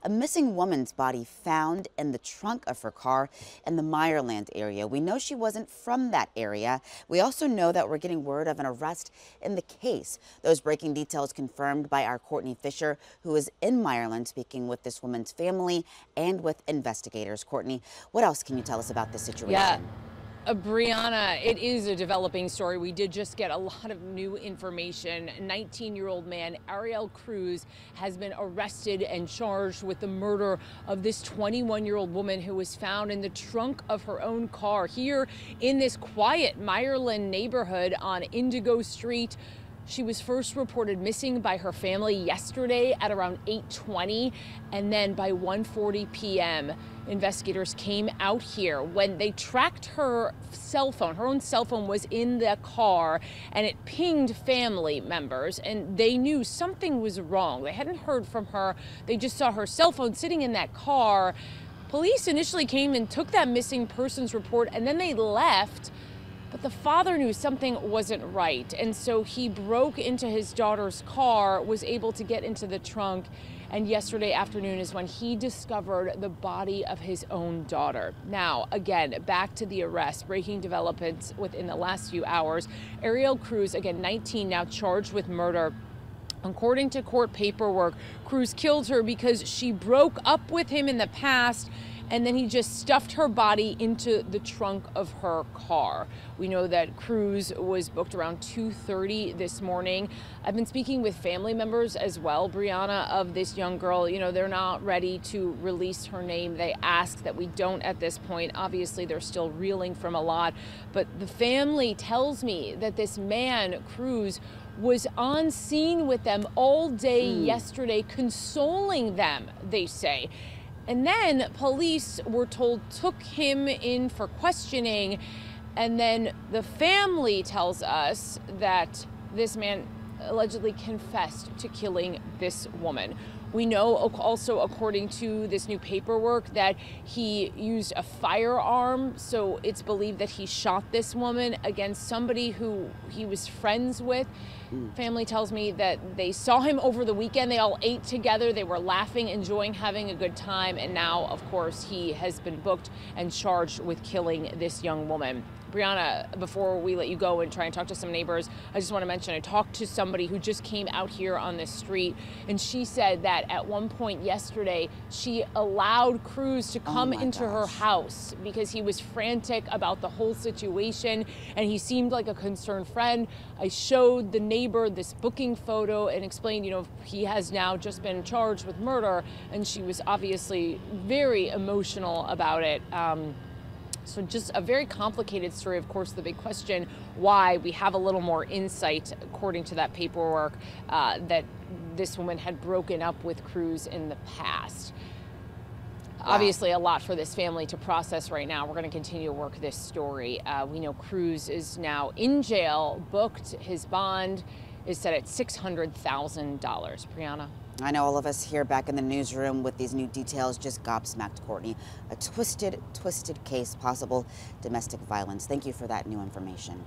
A missing woman's body found in the trunk of her car in the Meyerland area. We know she wasn't from that area. We also know that we're getting word of an arrest in the case. Those breaking details confirmed by our Courtney Fisher, who is in Meyerland speaking with this woman's family and with investigators. Courtney, what else can you tell us about this situation? Yeah. Brianna, it is a developing story. We did just get a lot of new information. 19-year-old man Ariel Cruz has been arrested and charged with the murder of this 21-year-old woman who was found in the trunk of her own car here in this quiet Meyerland neighborhood on Indigo Street. She was first reported missing by her family yesterday at around 8:20, and then by 1:40 p.m. investigators came out here. When they tracked her cell phone, her own cell phone was in the car, and it pinged family members, and they knew something was wrong. They hadn't heard from her. They just saw her cell phone sitting in that car. Police initially came and took that missing persons report, and then they left. But the father knew something wasn't right, and so he broke into his daughter's car, was able to get into the trunk, and yesterday afternoon is when he discovered the body of his own daughter. Now, again, back to the arrest, breaking developments within the last few hours. Ariel Cruz, again 19, now charged with murder. According to court paperwork, Cruz killed her because she broke up with him in the past, and then he just stuffed her body into the trunk of her car. We know that Cruz was booked around 2:30 this morning. I've been speaking with family members as well, Brianna, of this young girl. You know, they're not ready to release her name. They ask that we don't at this point. Obviously, they're still reeling from a lot, but the family tells me that this man, Cruz, was on scene with them all day yesterday, consoling them, they say. And then police, were told, took him in for questioning. And then the family tells us that this man allegedly confessed to killing this woman. We know also, according to this new paperwork, that he used a firearm. So it's believed that he shot this woman against somebody who he was friends with. Family tells me that they saw him over the weekend. They all ate together. They were laughing, enjoying, having a good time. And now, of course, he has been booked and charged with killing this young woman. Brianna, before we let you go and try and talk to some neighbors, I just want to mention I talked to somebody who just came out here on this street, and she said that at one point yesterday, she allowed Cruz to come into her house because he was frantic about the whole situation, and he seemed like a concerned friend. I showed the neighbor this booking photo and explained, you know, he has now just been charged with murder, and she was obviously very emotional about it. So just a very complicated story. Of course, the big question, why we have a little more insight, according to that paperwork, that this woman had broken up with Cruz in the past. Wow. Obviously, a lot for this family to process right now. We're going to continue to work this story. We know Cruz is now in jail, booked. His bond is set at $600,000. Brianna? I know all of us here back in the newsroom with these new details just gobsmacked, Courtney. A twisted case, possible domestic violence. Thank you for that new information.